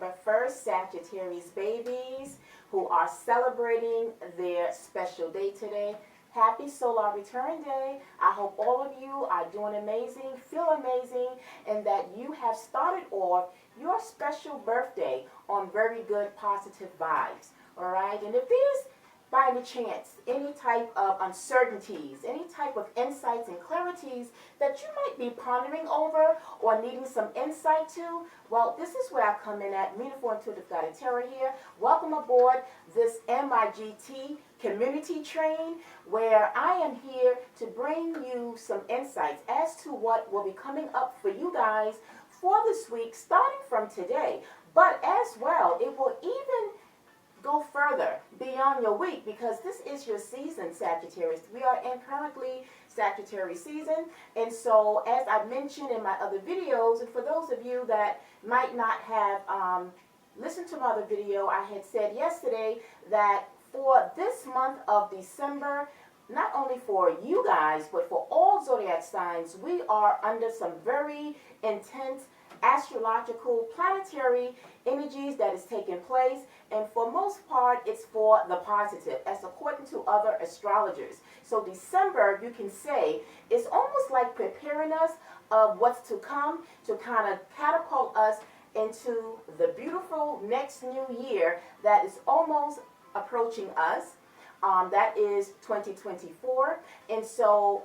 December 1st, Sagittarius babies who are celebrating their special day today. Happy Solar Return Day. I hope all of you are doing amazing, feel amazing, and that you have started off your special birthday on very good positive vibes. All right? And if there's by any chance any type of uncertainties, any type of insights and clarities that you might be pondering over or needing some insight to, well, this is where I come in at Meaningful Intuitive Guided Tarot here. Welcome aboard this MIGT community train, where I am here to bring you some insights as to what will be coming up for you guys for this week, starting from today. But as well, it will even go further beyond your week, because this is your season, Sagittarius. We are in currently Sagittarius season, and so as I mentioned in my other videos, and for those of you that might not have listened to my other video, I had said yesterday that for this month of December, not only for you guys, but for all zodiac signs, we are under some very intense astrological planetary energies that is taking place, and for most part it's for the positive, as according to other astrologers. So December, you can say, is almost like preparing us of what's to come, to kind of catapult us into the beautiful next new year that is almost approaching us. That is 2024. And so,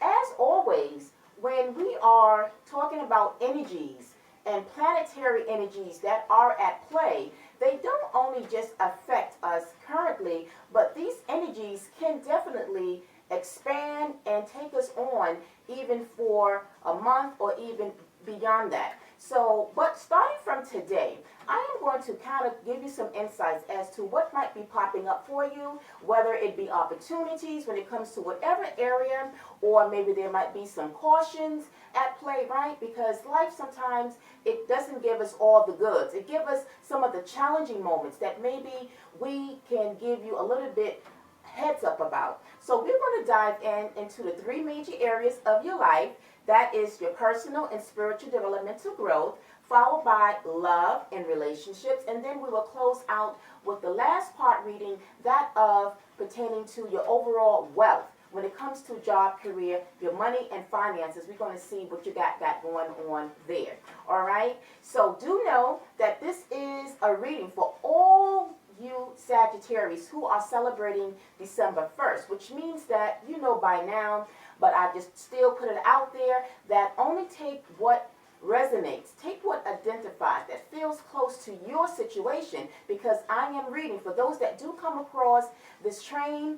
as always, when we are talking about energies and planetary energies that are at play, they don't only just affect us currently, but these energies can definitely expand and take us on even for a month or even beyond that. So, but starting from today, I am going to kind of give you some insights as to what might be popping up for you, whether it be opportunities when it comes to whatever area, or maybe there might be some cautions at play, right? Because life sometimes, it doesn't give us all the goods. It gives us some of the challenging moments that maybe we can give you a little bit heads up about. So we're going to dive into the three major areas of your life. That is your personal and spiritual developmental growth, followed by love and relationships, and then we will close out with the last part reading, that of pertaining to your overall wealth. When it comes to job, career, your money and finances, we're going to see what you got going on there. All right? So do know that this is a reading for all you Sagittarius who are celebrating December 1st, which means that you know by now, but I just still put it out there, that only take what resonates, take what identifies, that feels close to your situation, because I am reading for those that do come across this train,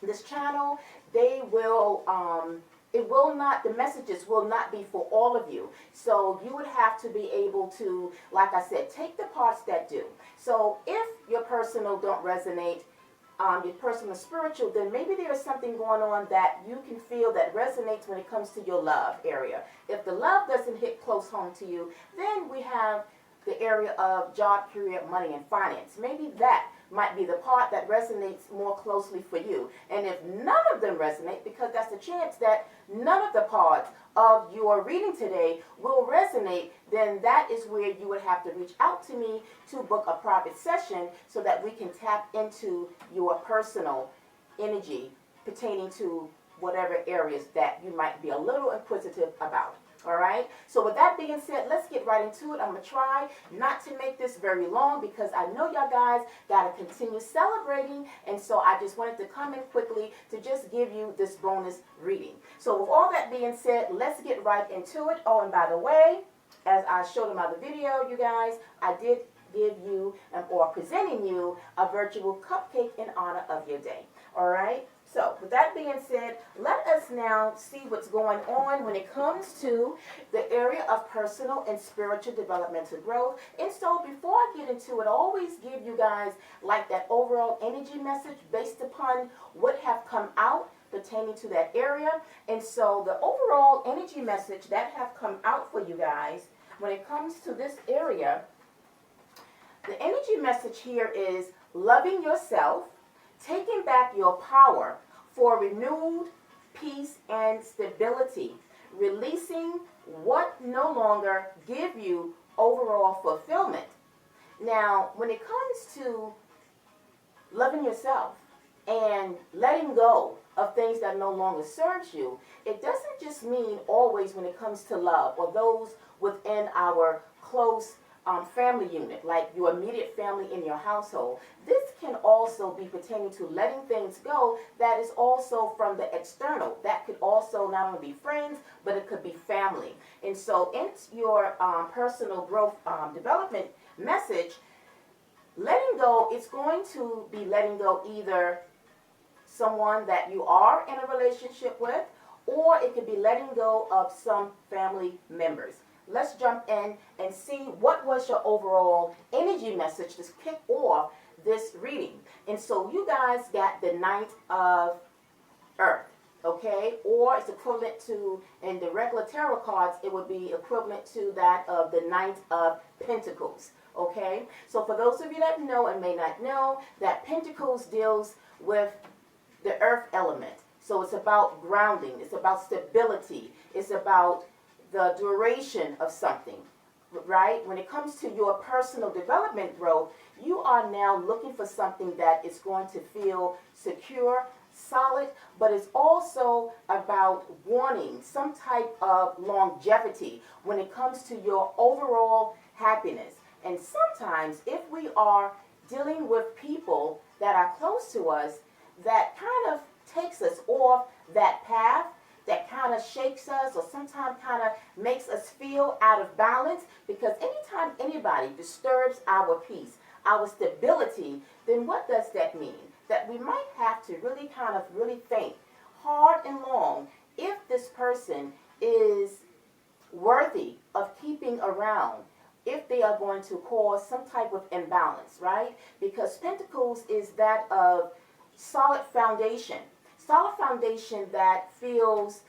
this channel. They will it will not, the messages will not be for all of you. So you would have to be able to, like I said, take the parts that do. So if your personal don't resonate, your personal spiritual, then maybe there is something going on that you can feel that resonates when it comes to your love area. If the love doesn't hit close home to you, then we have the area of job, career, money, and finance. Maybe that might be the part that resonates more closely for you. And if none of them resonate, because that's a chance that none of the parts of your reading today will resonate, then that is where you would have to reach out to me to book a private session so that we can tap into your personal energy pertaining to whatever areas that you might be a little inquisitive about. All right, so with that being said, let's get right into it. I'm going to try not to make this very long, because I know y'all guys got to continue celebrating, and so I just wanted to come in quickly to just give you this bonus reading. So with all that being said, let's get right into it. Oh, and by the way, as I showed in my other video, you guys, I did give you or presenting you a virtual cupcake in honor of your day. All right. So, with that being said, let us now see what's going on when it comes to the area of personal and spiritual developmental growth. And so, before I get into it, I always give you guys like that overall energy message based upon what have come out pertaining to that area. And so, the overall energy message that have come out for you guys when it comes to this area, the energy message here is loving yourself, taking back your power for renewed peace and stability, releasing what no longer give you overall fulfillment, Now, when it comes to loving yourself and letting go of things that no longer serves you, it doesn't just mean always when it comes to love or those within our close family unit, like your immediate family in your household. This can also be pertaining to letting things go that is also from the external. That could also not only be friends, but it could be family. And so in your personal growth development message, letting go, it's going to be letting go either someone that you are in a relationship with, or it could be letting go of some family members. Let's jump in and see what was your overall energy message to kick off this reading. And so you guys got the Knight of Earth, okay? Or it's equivalent to, in the regular tarot cards, it would be equivalent to that of the Knight of Pentacles, okay? So for those of you that know and may not know, that Pentacles deals with the earth element. So it's about grounding, it's about stability, it's about the duration of something, right? When it comes to your personal development growth, you are now looking for something that is going to feel secure, solid, but it's also about wanting some type of longevity when it comes to your overall happiness. And sometimes if we are dealing with people that are close to us, that kind of takes us off that path, that kind of shakes us, or sometimes kind of makes us feel out of balance, because anytime anybody disturbs our peace, our stability, then what does that mean? That we might have to really think hard and long if this person is worthy of keeping around, if they are going to cause some type of imbalance, right? Because Pentacles is that of solid foundation that feels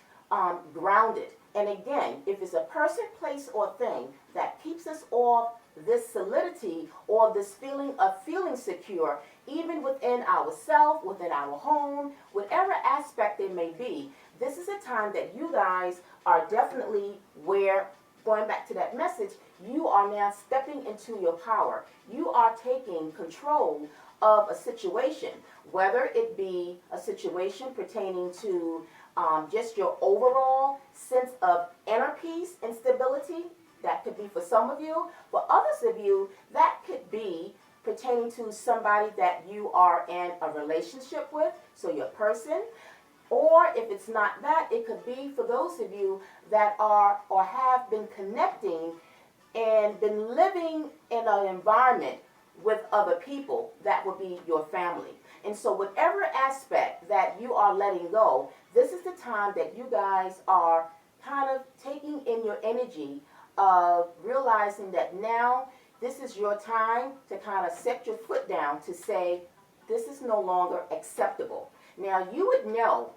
grounded. And again, if it's a person, place, or thing that keeps us off this solidity or this feeling of feeling secure, even within ourselves, within our home, whatever aspect it may be, this is a time that you guys are definitely where, going back to that message, you are now stepping into your power. You are taking control of a situation, whether it be a situation pertaining to just your overall sense of inner peace and stability. That could be for some of you. For others of you, that could be pertaining to somebody that you are in a relationship with, so your person. Or if it's not that, it could be for those of you that are or have been connecting and been living in an environment with other people. That would be your family. And so whatever aspect that you are letting go, this is the time that you guys are kind of taking in your energy of realizing that now this is your time to kind of set your foot down to say, this is no longer acceptable. Now you would know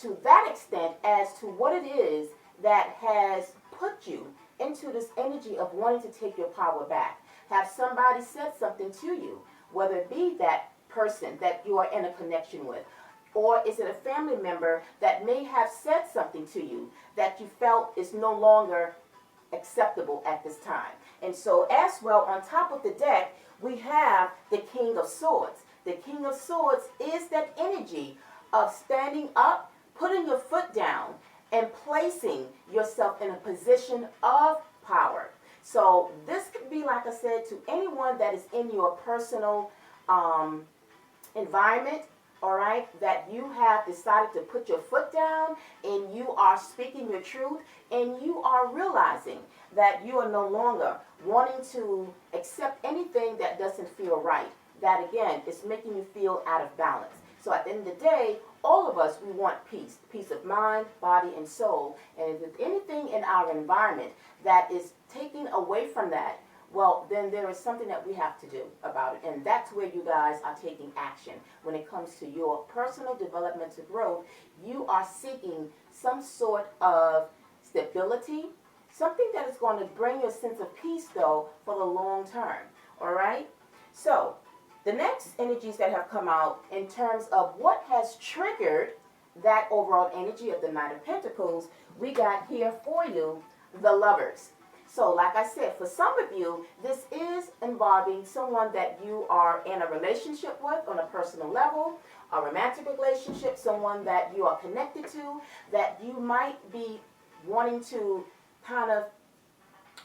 to that extent as to what it is that has put you into this energy of wanting to take your power back. Have somebody said something to you, whether it be that person that you are in a connection with, or is it a family member that may have said something to you that you felt is no longer acceptable at this time. And so as well, on top of the deck, we have the King of Swords. The King of Swords is that energy of standing up, putting your foot down, and placing yourself in a position of power. So this could be, like I said, to anyone that is in your personal environment, all right, that you have decided to put your foot down and you are speaking your truth and you are realizing that you are no longer wanting to accept anything that doesn't feel right. That, again, is making you feel out of balance. So at the end of the day, all of us, we want peace. Peace of mind, body, and soul. And if there's anything in our environment that is taking away from that, well, then there is something that we have to do about it. And that's where you guys are taking action. When it comes to your personal developmental growth, you are seeking some sort of stability, something that is going to bring you a sense of peace, though, for the long term. All right? So the next energies that have come out in terms of what has triggered that overall energy of the Knight of Pentacles, we got here for you the Lovers. So like I said, for some of you, this is involving someone that you are in a relationship with on a personal level, a romantic relationship, someone that you are connected to, that you might be wanting to kind of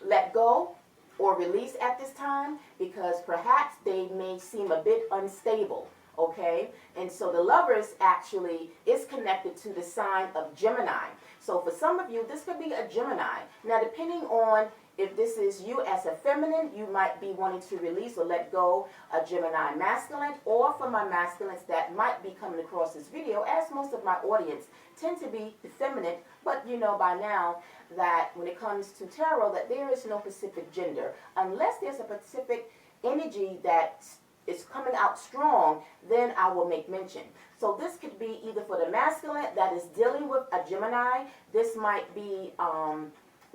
let go or release at this time, because perhaps they may seem a bit unstable. Okay, and so the Lovers actually is connected to the sign of Gemini. So for some of you, this could be a Gemini. Now, depending on if this is you as a feminine, you might be wanting to release or let go a Gemini masculine, or for my masculines that might be coming across this video, as most of my audience tend to be feminine, but you know by now that when it comes to tarot that there is no specific gender. Unless there's a specific energy that is coming out strong, then I will make mention. So this could be either for the masculine that is dealing with a Gemini. This might be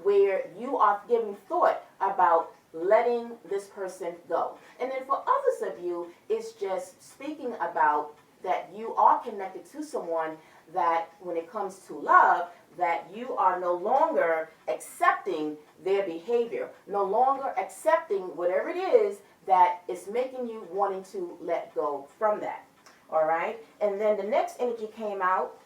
where you are giving thought about letting this person go. And then for others of you, it's just speaking about that you are connected to someone that when it comes to love, that you are no longer accepting their behavior, no longer accepting whatever it is that is making you wanting to let go from that. All right? And then the next energy came out,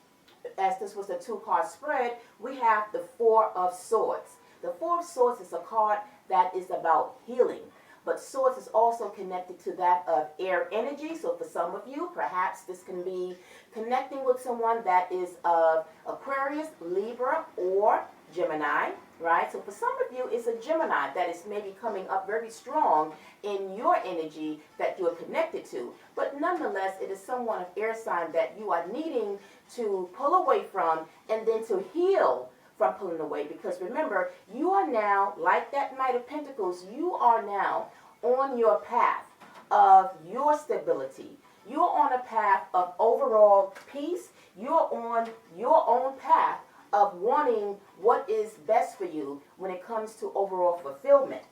as this was a 2-card spread, we have the 4 of Swords. The 4 of Swords is a card that is about healing. But Swords is also connected to that of air energy. So for some of you, perhaps this can be connecting with someone that is of Aquarius, Libra, or Gemini, right? So for some of you, it's a Gemini that is maybe coming up very strong in your energy that you're connected to. But nonetheless, it is someone of air sign that you are needing to pull away from and then to heal from pulling away. Because remember, you are now, like that Knight of Pentacles, you are now on your path of your stability. You're on a path of overall peace. You're on your own path of wanting what is best for you when it comes to overall fulfillment.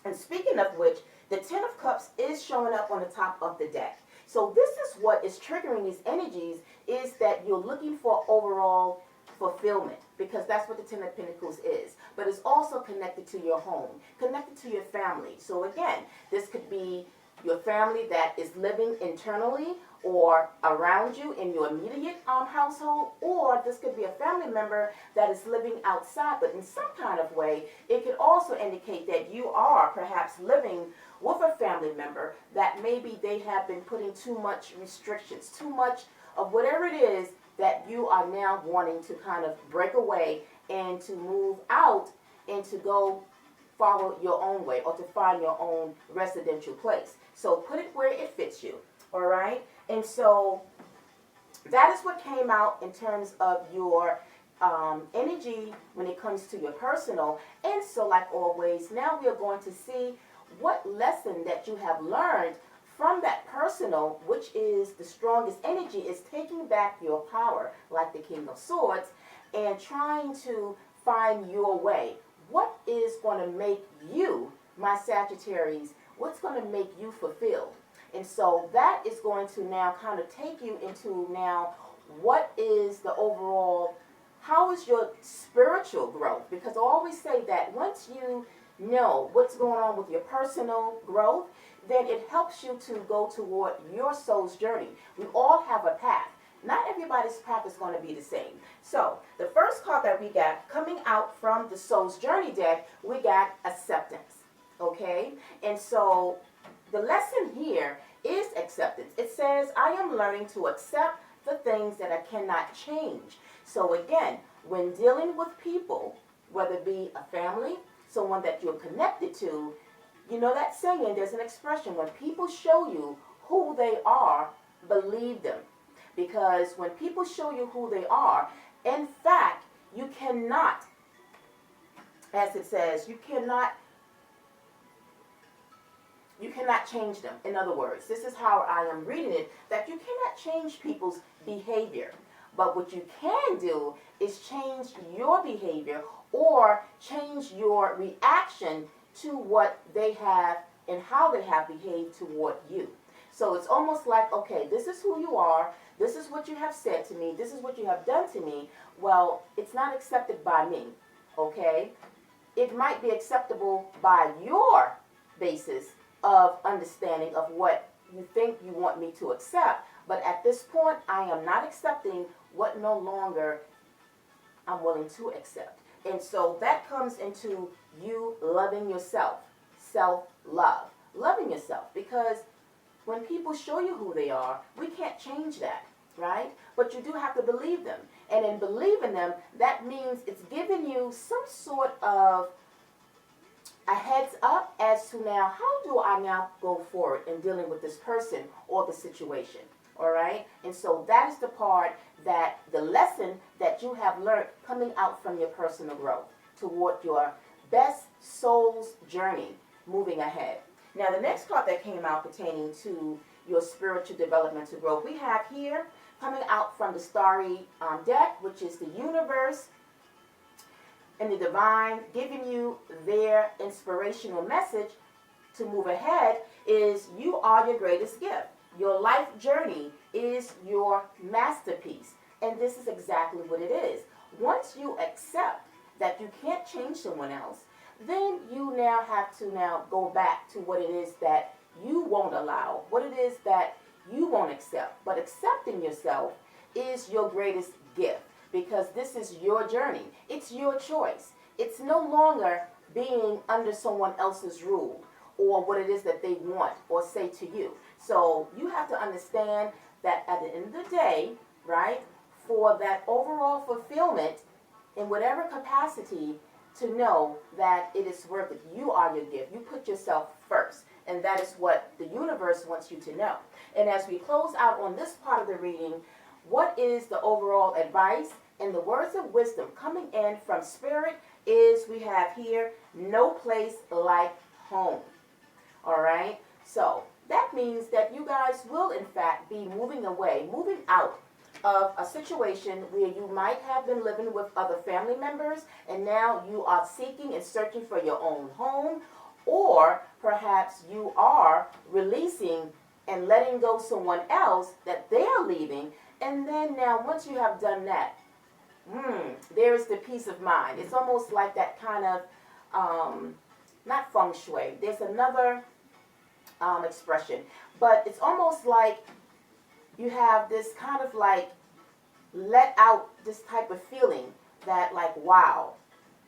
And speaking of which, the 10 of Cups is showing up on the top of the deck. So this is what is triggering these energies, is that you're looking for overall fulfillment, because that's what the 10 of Pentacles is. But it's also connected to your home, connected to your family. So again, this could be your family that is living internally or around you in your immediate household, or this could be a family member that is living outside, but in some kind of way, it could also indicate that you are perhaps living with a family member that maybe they have been putting too much restrictions, too much of whatever it is that you are now wanting to kind of break away and to move out and to go follow your own way or to find your own residential place. So put it where it fits you, all right? And so that is what came out in terms of your energy when it comes to your personal. And so like always, now we are going to see what lesson that you have learned from that personal, which is the strongest energy, is taking back your power, like the King of Swords, and trying to find your way. What is going to make you, my Sagittaries, what's going to make you fulfilled? And so that is going to now kind of take you into now what is the overall, how is your spiritual growth? Because I always say that once you know what's going on with your personal growth, then it helps you to go toward your soul's journey. We all have a path. Not everybody's path is going to be the same. So the first card that we got coming out from the Soul's Journey deck, we got acceptance. Okay? And so the lesson here is acceptance. It says, I am learning to accept the things that I cannot change. So again, when dealing with people, whether it be a family, someone that you're connected to, you know that saying, there's an expression, when people show you who they are, believe them. Because when people show you who they are, in fact, you cannot, as it says, you cannot change them. In other words, this is how I am reading it, that you cannot change people's behavior. But what you can do is change your behavior or change your reaction to what they have and how they have behaved toward you. So it's almost like, okay, this is who you are. This is what you have said to me. This is what you have done to me. Well, it's not accepted by me, okay? it might be acceptable by your basis of understanding of what you think you want me to accept, but at this point, I am not accepting what no longer I'm willing to accept. And so that comes into you loving yourself, self-love, loving yourself, because when people show you who they are, we can't change that, right? But you do have to believe them. And in believing them, that means it's giving you some sort of a heads up as to now, how do I now go forward in dealing with this person or the situation, all right? And so that is the part that the lesson that you have learned coming out from your personal growth toward your best soul's journey moving ahead. Now, the next card that came out pertaining to your spiritual developmental growth, we have here coming out from the Starry deck, which is the universe and the divine giving you their inspirational message to move ahead is you are your greatest gift. Your life journey is your masterpiece. And this is exactly what it is. Once you accept that you can't change someone else, then you now have to now go back to what it is that you won't allow, what it is that you won't accept. But accepting yourself is your greatest gift, because this is your journey. It's your choice. It's no longer being under someone else's rule or what it is that they want or say to you. So you have to understand that at the end of the day, right, for that overall fulfillment in whatever capacity, to know that it is worth it. You are your gift. You put yourself first. And that is what the universe wants you to know. And as we close out on this part of the reading, what is the overall advice and the words of wisdom coming in from Spirit is we have here, no place like home. All right? So that means that you guys will, in fact, be moving away, moving out of a situation where you might have been living with other family members, and now you are seeking and searching for your own home, or perhaps you are releasing and letting go someone else that they are leaving, and then now once you have done that, there is the peace of mind. It's almost like that kind of, not feng shui, there's another expression, but it's almost like you have this kind of like let out this type of feeling that like, wow,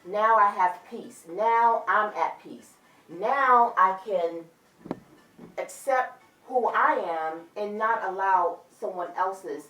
now I have peace. Now I'm at peace. Now I can accept who I am and not allow someone else's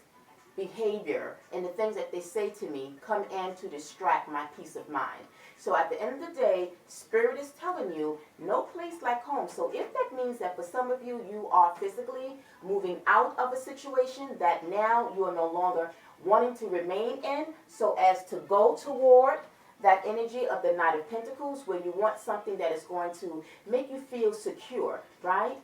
behavior and the things that they say to me come in to distract my peace of mind. So at the end of the day, Spirit is telling you, no place like home. So if that means that for some of you, you are physically moving out of a situation that now you are no longer wanting to remain in, so as to go toward that energy of the Knight of Pentacles, where you want something that is going to make you feel secure, right?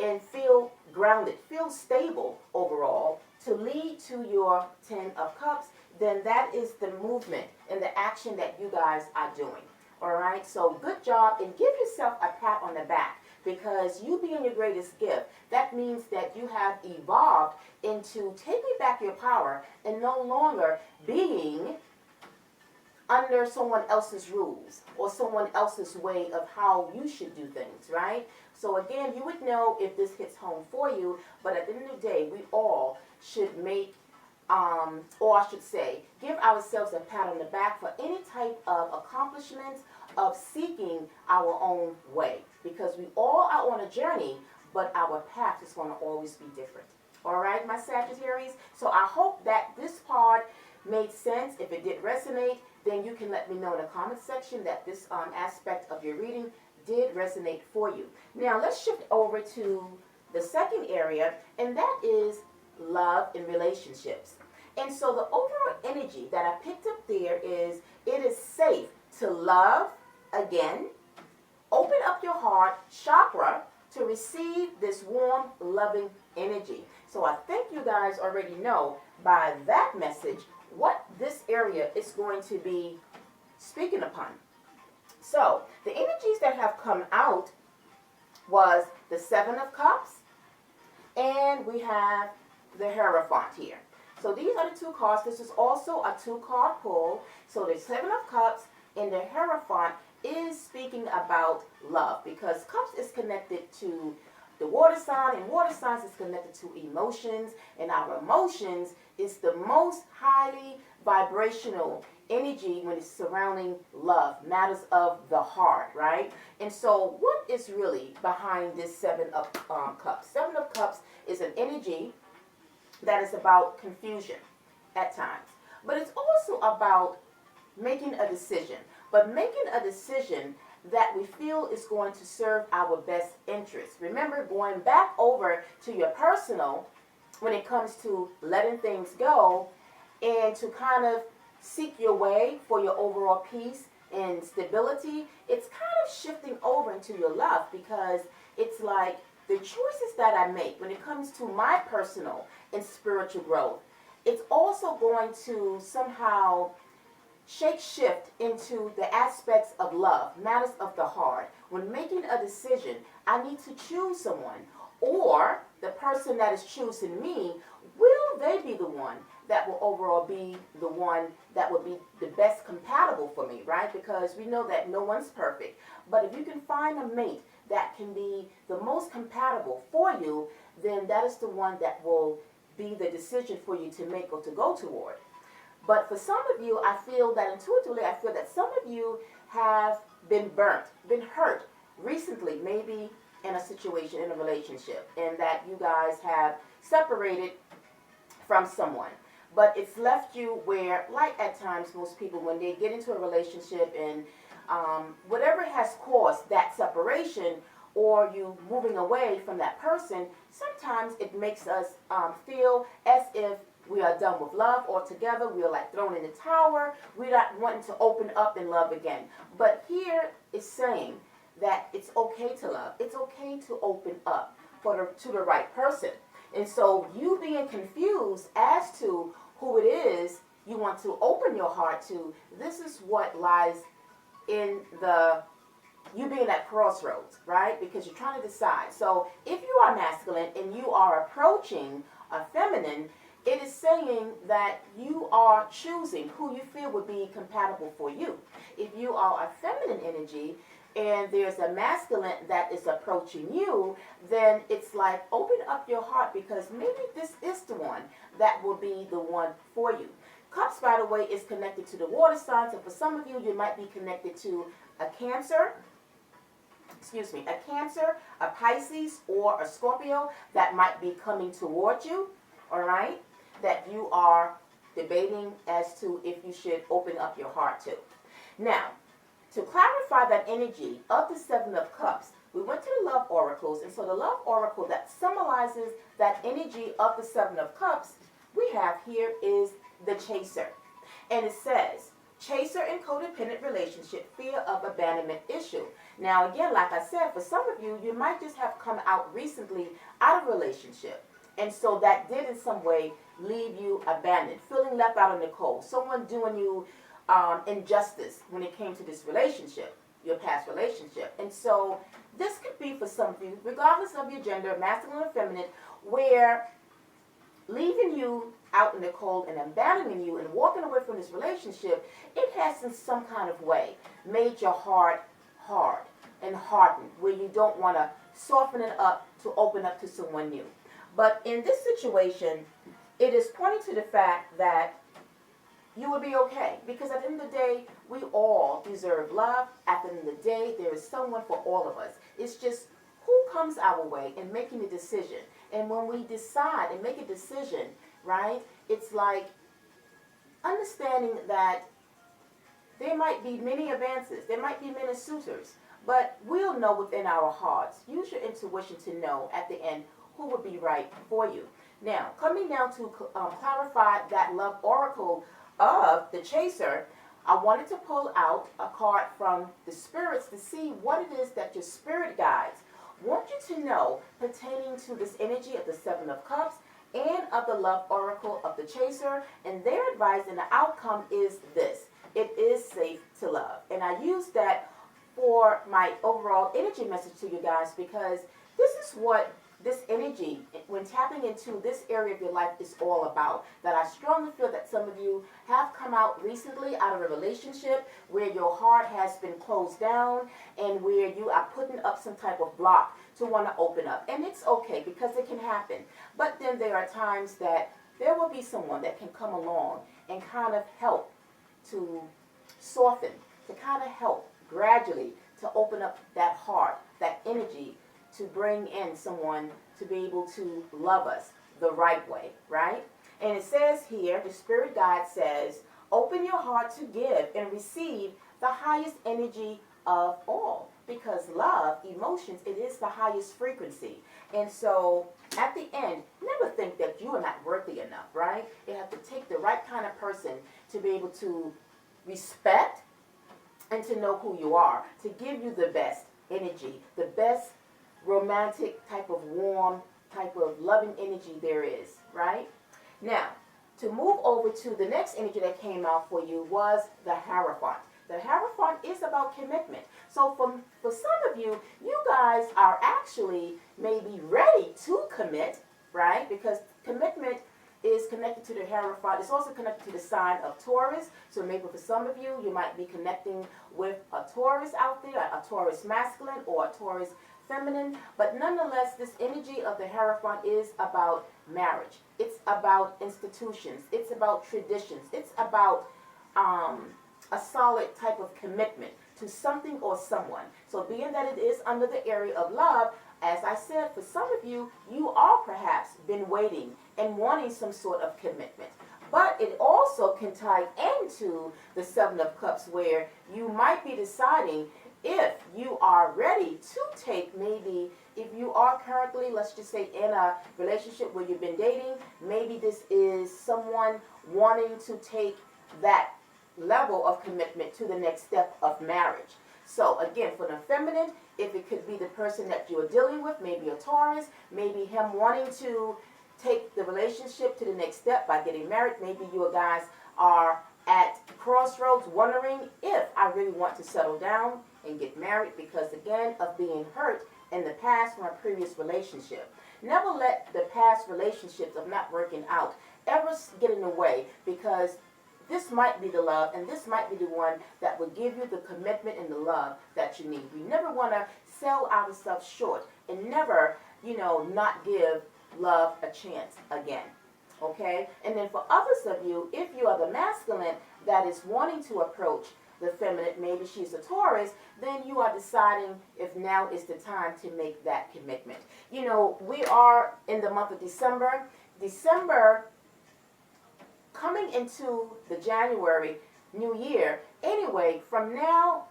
And feel grounded, feel stable overall, to lead to your Ten of Cups, then that is the movement and the action that you guys are doing. All right, so good job, and give yourself a pat on the back, because you being your greatest gift, that means that you have evolved into taking back your power and no longer being under someone else's rules or someone else's way of how you should do things, right? So again, you would know if this hits home for you, but at the end of the day, we all should make, or I should say, give ourselves a pat on the back for any type of accomplishments of seeking our own way, because we all are on a journey, but our path is going to always be different. All right, my Sagittarius? So I hope that this part made sense. If it did resonate, then you can let me know in the comment section that this aspect of your reading did resonate for you. Now let's shift over to the second area, and that is love and relationships. And so the overall energy that I picked up there is, it is safe to love again. Open up your heart chakra to receive this warm, loving energy. So I think you guys already know by that message what this area is going to be speaking upon. So the energies that have come out was the Seven of Cups, and we have the Hierophant here. So these are the two cards. This is also a two-card pull. So the Seven of Cups and the Hierophant is speaking about love, because cups is connected to the water sign, and water signs is connected to emotions, and our emotions is the most highly vibrational energy when it's surrounding love, matters of the heart, right? And so what is really behind this Seven of Cups? Seven of Cups is an energy that is about confusion at times, but it's also about making a decision, but making a decision that we feel is going to serve our best interest. Remember, going back over to your personal when it comes to letting things go and to kind of seek your way for your overall peace and stability, it's kind of shifting over into your love, because it's like the choices that I make when it comes to my personal and spiritual growth, it's also going to somehow shift into the aspects of love, matters of the heart. When making a decision, I need to choose someone, or the person that is choosing me, will they be the one that will overall be the one that will be the best compatible for me, right? Because we know that no one's perfect, but if you can find a mate that can be the most compatible for you, then that is the one that will be the decision for you to make or to go toward. But for some of you, I feel that intuitively, I feel that some of you have been burnt, been hurt recently, maybe in a situation, in a relationship, and that you guys have separated from someone. But it's left you where, like at times, most people, when they get into a relationship and whatever has caused that separation or you moving away from that person, sometimes it makes us feel as if we are done with love altogether. We are like thrown in the tower. We're not wanting to open up and love again. But here is saying that it's okay to love. It's okay to open up to the right person. And so you being confused as to who it is you want to open your heart to, this is what lies in you being at crossroads, right? Because you're trying to decide. So if you are masculine and you are approaching a feminine, it is saying that you are choosing who you feel would be compatible for you. If you are a feminine energy and there's a masculine that is approaching you, then it's like open up your heart, because maybe this is the one that will be the one for you. Cups, by the way, is connected to the water sign. So for some of you, you might be connected to a Cancer, a Pisces, or a Scorpio that might be coming towards you, all right, that you are debating as to if you should open up your heart to. Now, to clarify that energy of the Seven of Cups, we went to the Love Oracles, and so the Love Oracle that symbolizes that energy of the Seven of Cups we have here is the Chaser. And it says, Chaser in codependent relationship, fear of abandonment issue. Now again, like I said, for some of you, you might just have come out recently out of a relationship. And so that did in some way leave you abandoned, feeling left out in the cold, someone doing you injustice when it came to this relationship, your past relationship. And so this could be for some of you, regardless of your gender, masculine or feminine, where leaving you out in the cold and abandoning you and walking away from this relationship, it has in some kind of way made your heart hard and hardened, where you don't want to soften it up to open up to someone new. But in this situation, it is pointing to the fact that you will be okay, because at the end of the day, we all deserve love. At the end of the day, there is someone for all of us. It's just who comes our way and making a decision. And when we decide and make a decision, right, it's like understanding that there might be many advances, there might be many suitors, but we'll know within our hearts. Use your intuition to know at the end who would be right for you. Now, coming down to clarify that love oracle of the Chaser, I wanted to pull out a card from the spirits to see what it is that your spirit guides want you to know pertaining to this energy of the Seven of Cups and of the love oracle of the Chaser. And their advice and the outcome is this: it is safe to love. And I use that for my overall energy message to you guys, because this is what this energy, when tapping into this area of your life, is all about. That I strongly feel that some of you have come out recently out of a relationship where your heart has been closed down and where you are putting up some type of block to want to open up. And it's okay, because it can happen. But then there are times that there will be someone that can come along and kind of help to soften, to kind of help gradually to open up that heart, that energy, to bring in someone to be able to love us the right way, right? And it says here, the Spirit Guide says, open your heart to give and receive the highest energy of all. Because love, emotions, it is the highest frequency. And so at the end, never think that you are not worthy enough, right? You have to take the right kind of person to be able to respect and to know who you are, to give you the best energy, the best romantic type of warm, type of loving energy there is, right? Now, to move over to the next energy that came out for you was the Hierophant. The Hierophant is about commitment. So for some of you, you guys are actually maybe ready to commit, right? Because commitment is connected to the Hierophant. It's also connected to the sign of Taurus. So maybe for some of you, you might be connecting with a Taurus out there, a Taurus masculine or a Taurus feminine. But nonetheless, this energy of the Hierophant is about marriage. It's about institutions. It's about traditions. It's about a solid type of commitment to something or someone. So being that it is under the area of love, as I said, for some of you, you are perhaps been waiting and wanting some sort of commitment. But it also can tie into the Seven of Cups, where you might be deciding if you are ready to take, maybe if you are currently, let's just say, in a relationship where you've been dating, maybe this is someone wanting to take that level of commitment to the next step of marriage. So again, for the feminine, if it could be the person that you're dealing with, maybe a Taurus, maybe him wanting to take the relationship to the next step by getting married. Maybe you guys are at crossroads wondering if I really want to settle down and get married, because again, of being hurt in the past from a previous relationship. Never let the past relationships of not working out ever get in the way, because this might be the love, and this might be the one that will give you the commitment and the love that you need. We never want to sell ourselves short, and never, not give love a chance again. Okay? And then for others of you, if you are the masculine that is wanting to approach the feminine, maybe she's a Taurus, then you are deciding if now is the time to make that commitment. We are in the month of December. Coming into the January New Year, anyway, from now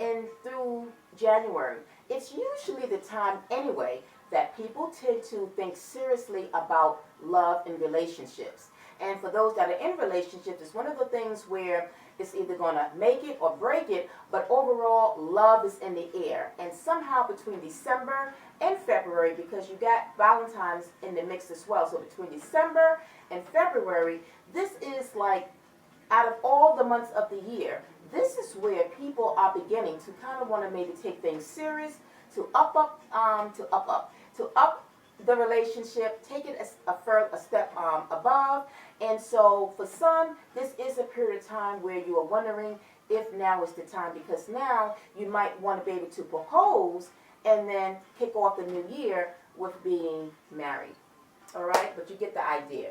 and through January, it's usually the time anyway that people tend to think seriously about love and relationships. And for those that are in relationships, it's one of the things where it's either going to make it or break it, but overall, love is in the air. And somehow between December and February, because you got Valentine's in the mix as well, so between December and February, this is like, out of all the months of the year, this is where people are beginning to kind of want to maybe take things serious, to up the relationship, take it a step above. And so for some, this is a period of time where you are wondering if now is the time, because now you might want to be able to propose and then kick off the new year with being married. All right, but you get the idea.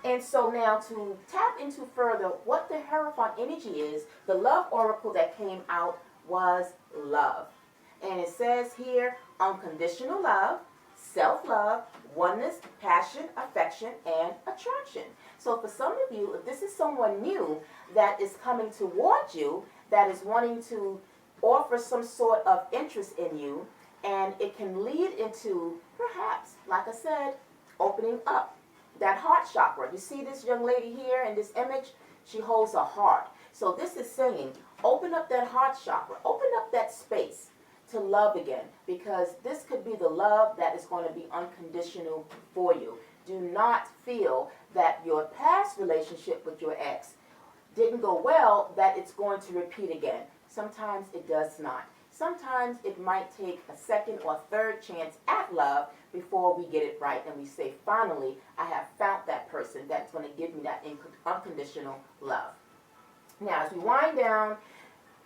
And so now to tap into further what the Hierophant energy is, the love oracle that came out was love. And it says here, unconditional love, self-love, oneness, passion, affection, and attraction. So for some of you, if this is someone new that is coming towards you, that is wanting to offer some sort of interest in you, and it can lead into, perhaps, like I said, opening up that heart chakra. You see this young lady here in this image? She holds a heart. So this is saying, open up that heart chakra. Open up that space to love again, because this could be the love that is going to be unconditional for you. Do not feel that your past relationship with your ex didn't go well, that it's going to repeat again. Sometimes it does not. sometimes it might take a second or third chance at love before we get it right and we say, finally, I have found that person that's going to give me that unconditional love. Now, as we wind down,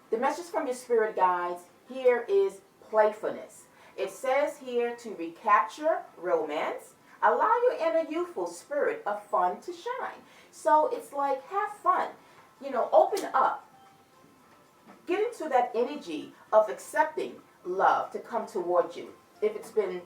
the message from your spirit guides here is playfulness. It says here to recapture romance, allow your inner youthful spirit of fun to shine. So it's like, have fun. Open up. Get into that energy of accepting love to come towards you. If it's been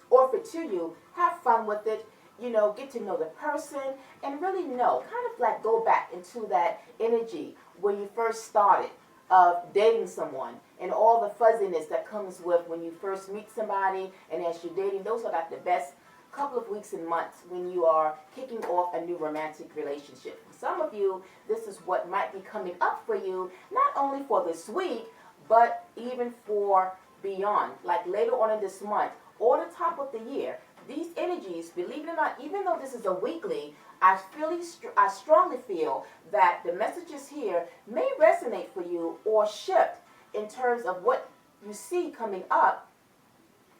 offered to you, have fun with it. Get to know the person and really know, kind of like go back into that energy when you first started of dating someone and all the fuzziness that comes with when you first meet somebody and as you're dating. Those are like the best couple of weeks and months when you are kicking off a new romantic relationship. For some of you, this is what might be coming up for you, not only for this week, but even for beyond, like later on in this month or the top of the year. These energies, believe it or not, even though this is a weekly, I strongly feel that the messages here may resonate for you or shift in terms of what you see coming up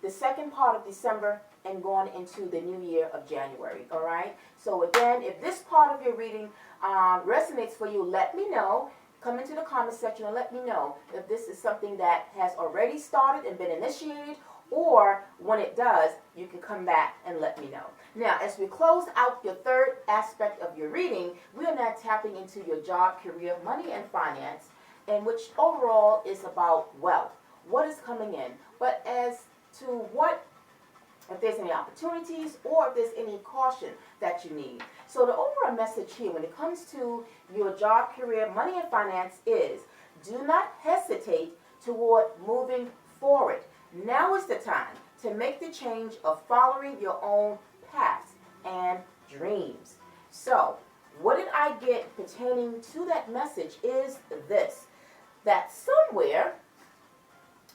the second part of December and going into the new year of January, all right? So again, if this part of your reading resonates for you, let me know. Come into the comment section and let me know if this is something that has already started and been initiated, or when it does, you can come back and let me know. Now, as we close out your third aspect of your reading, we are now tapping into your job, career, money, and finance, and which overall is about wealth. What is coming in? But as to what, if there's any opportunities or if there's any caution that you need. So the overall message here when it comes to your job, career, money, and finance is, do not hesitate toward moving forward. Now is the time to make the change of following your own paths and dreams. So what did I get pertaining to that message is this, that somewhere,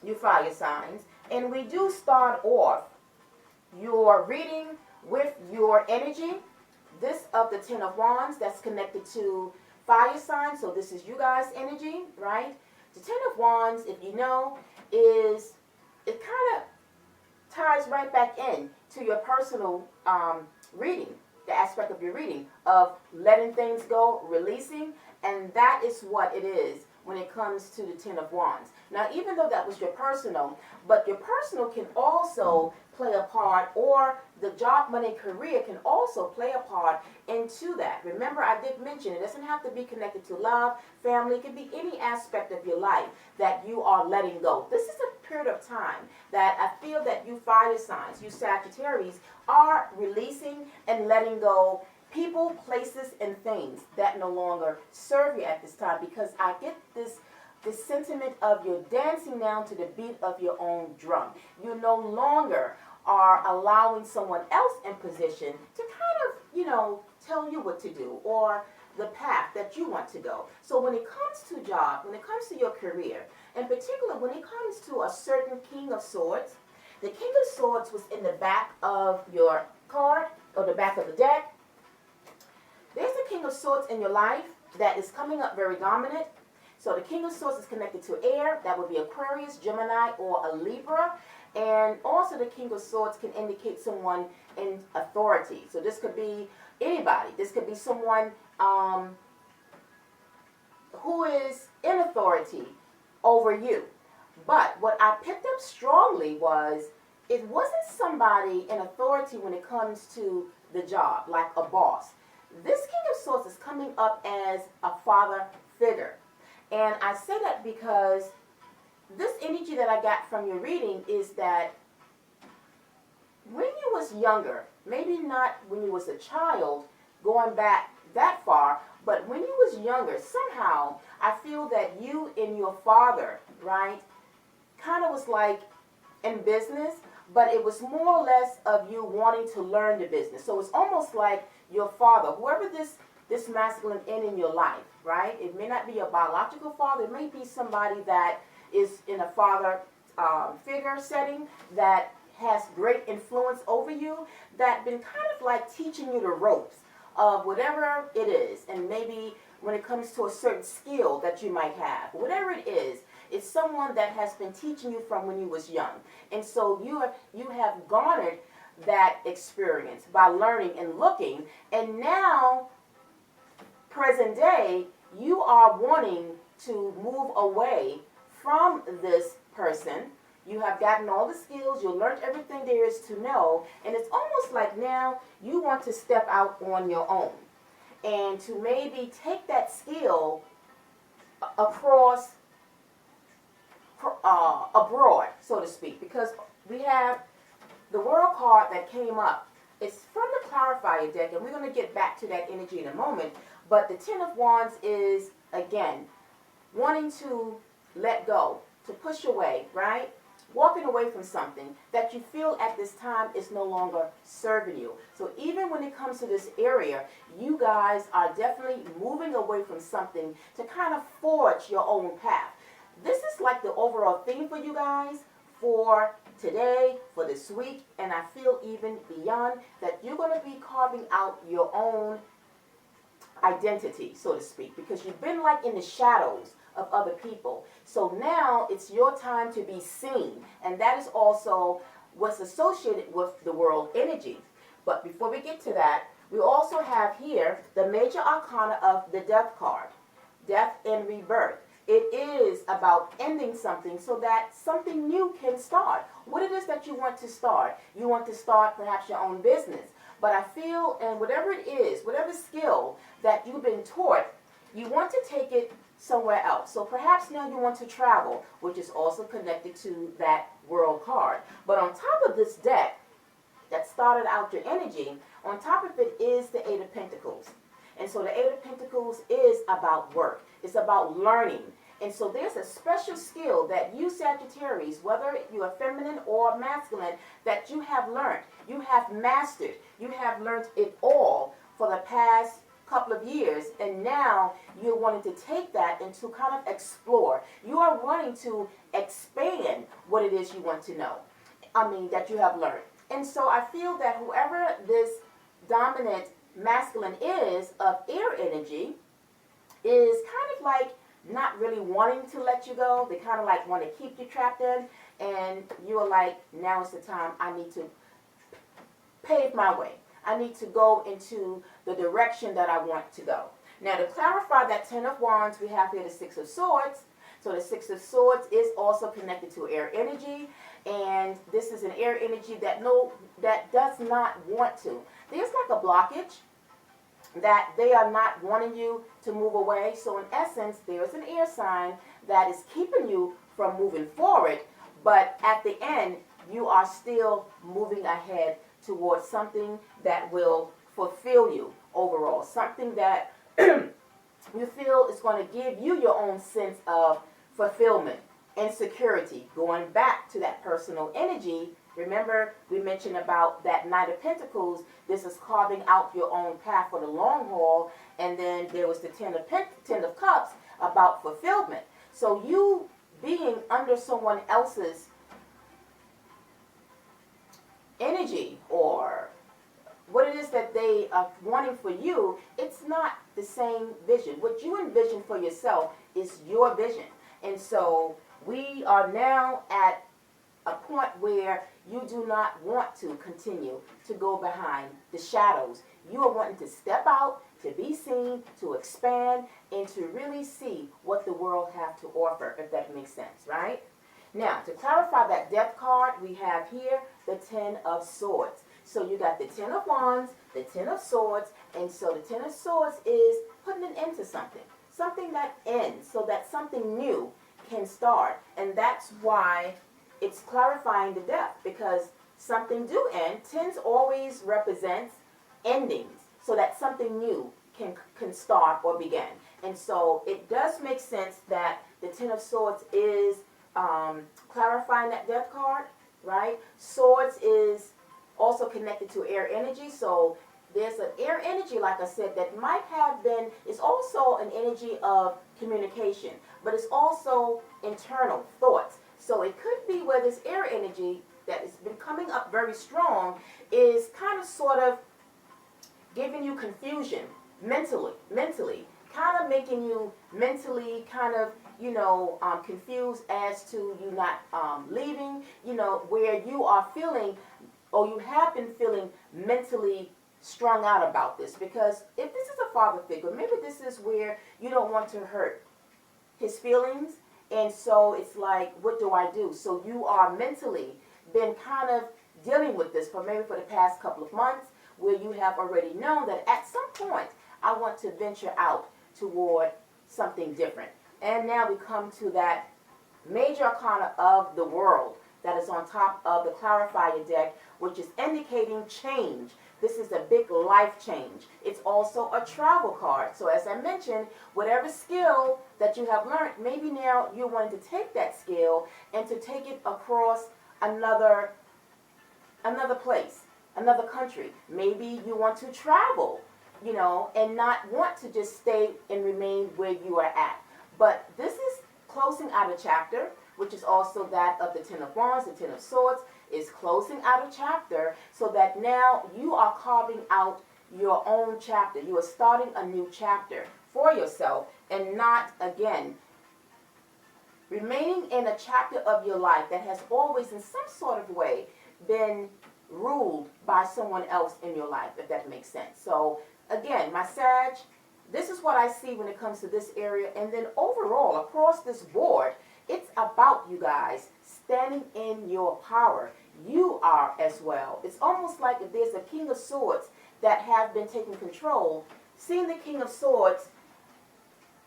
you fire signs, and we do start off your reading with your energy. This of the Ten of Wands, that's connected to fire signs, so this is you guys' energy, right? The Ten of Wands, if you know, is, it kind of ties right back in to your personal reading, the aspect of your reading of letting things go, releasing, and that is what it is when it comes to the Ten of Wands. Now, even though that was your personal, but your personal can also play a part, or the job, money, career can also play a part into that. Remember, I did mention it doesn't have to be connected to love, family. It can be any aspect of your life that you are letting go. This is a period of time that I feel that you fire signs, you Sagittarius, are releasing and letting go people, places, and things that no longer serve you at this time, because I get this sentiment of you're dancing down to the beat of your own drum. You no longer are allowing someone else in position to kind of, tell you what to do or the path that you want to go. So when it comes to job, when it comes to your career, in particular when it comes to a certain King of Swords, the King of Swords was in the back of your card or the back of the deck. There's a King of Swords in your life that is coming up very dominant. So the King of Swords is connected to air. That would be Aquarius, Gemini, or a Libra. And also the King of Swords can indicate someone in authority. So this could be anybody. This could be someone who is in authority over you. But what I picked up strongly was it wasn't somebody in authority when it comes to the job, like a boss. This King of Swords is coming up as a father figure. And I say that because this energy that I got from your reading is that when you was younger, maybe not when you was a child, going back that far, but when you was younger, somehow I feel that you and your father, right, kind of was like in business, but it was more or less of you wanting to learn the business. So it's almost like your father, whoever this masculine in your life, right? It may not be a biological father. It may be somebody that is in a father figure setting that has great influence over you, that been kind of like teaching you the ropes of whatever it is. And maybe when it comes to a certain skill that you might have, whatever it is, It's someone that has been teaching you from when you was young. And so you have garnered that experience by learning and looking, and now, present day, you are wanting to move away from this person. You have gotten all the skills, you learned everything there is to know, and it's almost like now you want to step out on your own and to maybe take that skill across abroad, so to speak, because we have the World card that came up. It's from the Clarifier deck, and we're going to get back to that energy in a moment. But the Ten of Wands is, again, wanting to let go, to push away, right? Walking away from something that you feel at this time is no longer serving you. So even when it comes to this area, you guys are definitely moving away from something to kind of forge your own path. This is like the overall theme for you guys for today, for this week, and I feel even beyond that you're going to be carving out your own identity, so to speak, because you've been like in the shadows of other people. So now it's your time to be seen, and that is also what's associated with the world energy. But before we get to that, we also have here the major arcana of the Death card, death and rebirth. It is about ending something so that something new can start. What it is that you want to start. You want to start perhaps your own business. But I feel, and whatever it is, whatever skill that you've been taught, you want to take it somewhere else. So perhaps now you want to travel, which is also connected to that world card. But on top of this deck that started out your energy, on top of it is the Eight of Pentacles. And so the Eight of Pentacles is about work. It's about learning. And so there's a special skill that you Sagittarius, whether you are feminine or masculine, that you have learned. You have mastered. You have learned it all for the past couple of years. And now you're wanting to take that and to kind of explore. You are wanting to expand what it is you want to know. That you have learned. And so I feel that whoever this dominant masculine is of air energy is kind of like not really wanting to let you go. They kind of like want to keep you trapped in, and you're like, now is the time I need to pave my way. I need to go into the direction that I want to go. Now to clarify that Ten of Wands, we have here the Six of Swords. So the Six of Swords is also connected to air energy, and this is an air energy that does not want to. There's like a blockage that they are not wanting you to move away. So in essence, there's an air sign that is keeping you from moving forward, but at the end, you are still moving ahead towards something that will fulfill you overall, something that you feel is going to give you your own sense of fulfillment and security. Going back to that personal energy, remember we mentioned about that Knight of Pentacles. This is carving out your own path for the long haul. And then there was the Ten of Cups about fulfillment. So you being under someone else's energy or what it is that they are wanting for you, it's not the same vision. What you envision for yourself is your vision. And so we are now at a point where you do not want to continue to go behind the shadows. You are wanting to step out, to be seen, to expand, and to really see what the world has to offer, if that makes sense, right? Now, to clarify that Death card, we have here the Ten of Swords. So you got the Ten of Wands, the Ten of Swords, and so the Ten of Swords is putting an end to something. Something that ends, so that something new can start. And that's why it's clarifying the death, because something do end. Tens always represents endings, so that something new can start or begin. And so it does make sense that the Ten of Swords is clarifying that Death card, right? Swords is also connected to air energy, so there's an air energy, like I said, that might have been, it's also an energy of communication, but it's also internal thoughts. So it could be where this air energy that has been coming up very strong is kind of sort of giving you confusion mentally, kind of making you mentally kind of confused as to you not leaving, where you are feeling, or you have been feeling mentally strung out about this. Because if this is a father figure, maybe this is where you don't want to hurt his feelings, and so it's like, what do I do? So you are mentally been kind of dealing with this for maybe for the past couple of months, where you have already known that at some point I want to venture out toward something different. And now we come to that major arcana of the world that is on top of the clarifier deck, which is indicating change. This is a big life change. It's also a travel card. So as I mentioned, whatever skill that you have learned, maybe now you're wanting to take that skill and to take it across another place, another country. Maybe you want to travel, and not want to just stay and remain where you are at. But this is closing out a chapter, which is also that of the Ten of Wands. The Ten of Swords is closing out a chapter, so that now you are carving out your own chapter. You are starting a new chapter for yourself, and not, again, remaining in a chapter of your life that has always in some sort of way been ruled by someone else in your life, if that makes sense. So again, my Sag, this is what I see when it comes to this area. And then overall, across this board, it's about you guys standing in your power. You are as well. It's almost like if there's a King of Swords that have been taking control, seeing the King of Swords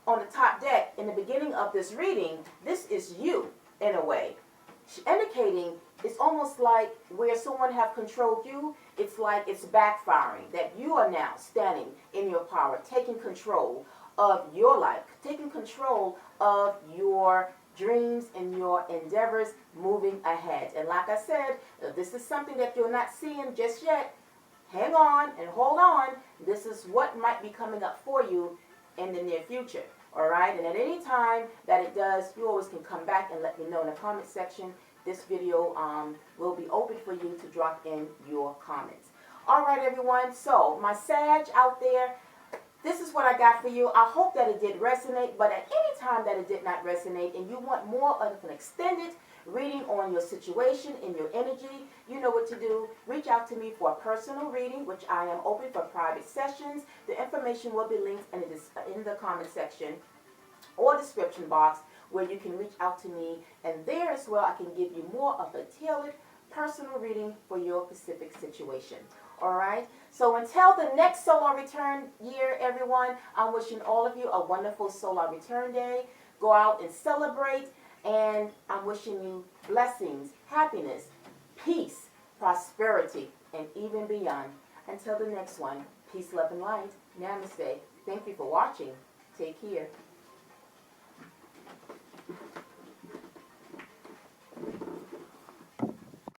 on the top deck in the beginning of this reading, this is you in a way. Indicating it's almost like where someone have controlled you, it's like it's backfiring, that you are now standing in your power, taking control of your life, taking control of your dreams and your endeavors, moving ahead. And like I said, if this is something that you're not seeing just yet, hang on and hold on. This is what might be coming up for you in the near future. All right, and at any time that it does, you always can come back and let me know in the comment section. This video will be open for you to drop in your comments. All right, everyone. So my Sag out there, this is what I got for you. I hope that it did resonate, but at any time that it did not resonate and you want more of an extended reading on your situation and your energy, you know what to do. Reach out to me for a personal reading, which I am open for private sessions. The information will be linked and it is in the comment section or description box, where you can reach out to me, and there as well I can give you more of a tailored personal reading for your specific situation. All right, so until the next solar return year, everyone, I'm wishing all of you a wonderful solar return day. Go out and celebrate, and I'm wishing you blessings, happiness, peace, prosperity, and even beyond. Until the next one, peace, love, and light. Namaste. Thank you for watching. Take care.